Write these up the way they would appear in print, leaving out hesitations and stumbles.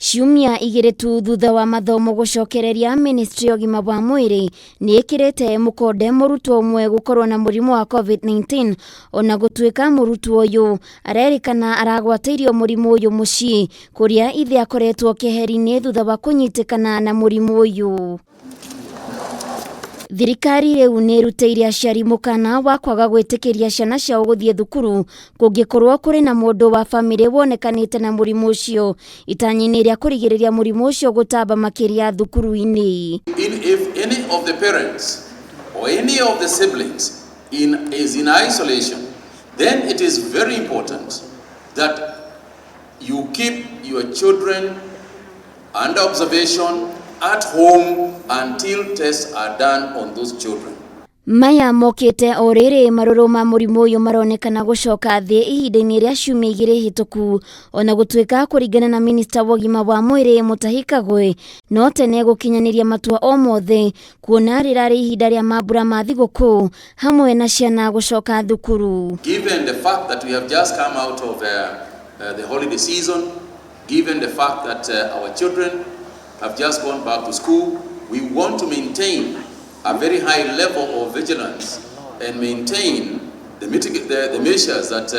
Ciumia igiri tu thutha wa mathomo gucokereria Ministry ogima bwa mwiri ni ikirete mukonde murutwo umwe gukorwo na murimu wa COVID-19 ona gutuika murutwo uyu arerikana aragwateirio murimu uyu mucii kuria ithe akoretwo keheri-ini thutha wa kunyitikana na murimu uyu. Thirikari riu ni iruteirie aciari mukana wa kwaga gwitikiria ciana ciao guthie thukuru kungikorwo kuri na mundu wa family wonekanite na murimu ucio itanyini ria kurigiriria murimu ucio gutamba makiria thukuru-ini. If any of the parents or any of the siblings is in isolation, then it is very important that you keep your children under observation at home until tests are done on those children. Maya mokite orere maroro ma murimu uyu maronekana gucoka thi ihinda-ini ria ciumia igiri hituku ona gutuika kuringana na Minister wogima wa mwiri Mutahi Kagwe no tene gukinyaniria matua o mothe kuona rirari ihinda ria mambura ma thiguku hamwe na ciana gucoka thukuru. Given the fact that we have just come out of the holiday season, given the fact that our children have just gone back to school, we want to maintain a very high level of vigilance and maintain the measures that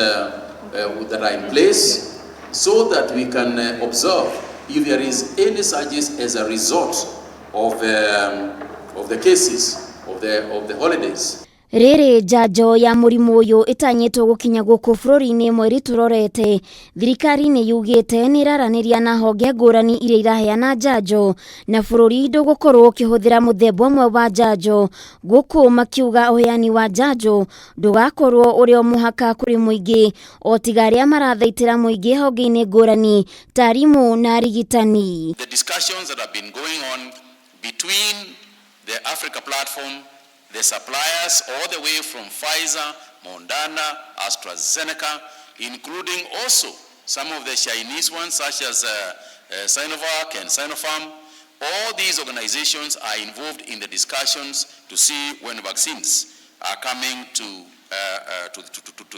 are in place so that we can observe if there is any surges as a result of the cases of the holidays. Rere njanjo ya murimu uyu itanyitwo gukinya guku bururi-ini mweri turorete. Thirikari ni yugite ni iraraniria na honge ngurani iria iraheana njanjo na bururi ndugukorwo ukihuthira muthemba umwe wa njanjo guku makiuga uheani wa njanjo ndugakorwo urio muhaka kuri muingi o tiga aria marathaitira muingi honge-ini ngurani ta arimu na arigitani. The discussions that have been going on between the Africa platform, the suppliers all the way from Pfizer, Moderna, AstraZeneca, including also some of the Chinese ones such as Sinovac and Sinopharm. All these organizations are involved in the discussions to see when vaccines are coming to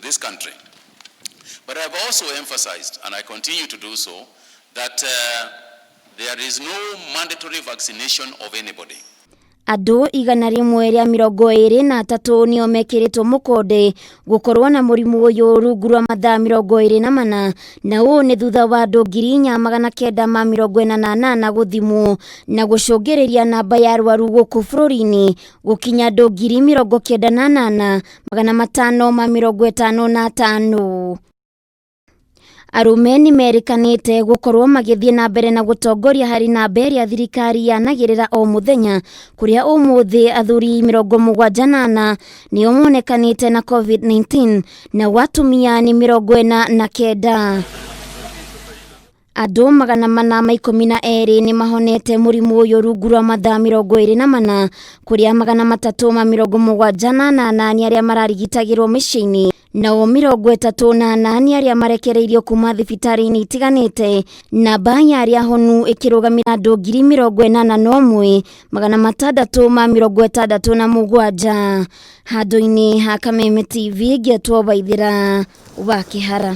this country. But I've also emphasized, and I continue to do so, that there is no mandatory vaccination of anybody. Andu 123 nio mekiritwo mukonde gukorwo na murimu uyu rungu rwa mathaa 24 na uu ni thutha wa andu 948 guthimwo na gucungiriria namba ya arwaru guku bururi-ini gukinya andu 98,555. Arume ni merikanite gukorwo magithie na mbere na gutongoria hari na mbere ya thirikari yanagirira o muthenya kuria umuthi athuri 74 ni omonekanite na COVID-19 na watumia ni 49. Andu 412 ni mahonete murimu uyu rungu rwa mathaa 24 kuria 378 ni aria mararigitagirwo micii-ini nao 38 ni aria marekereirio kuma thibitari-ini itiganite na banya aria honu ikirugamira andu 61,667 handu-ini ha Kameme TV ngetwo Waithira wa Kihara.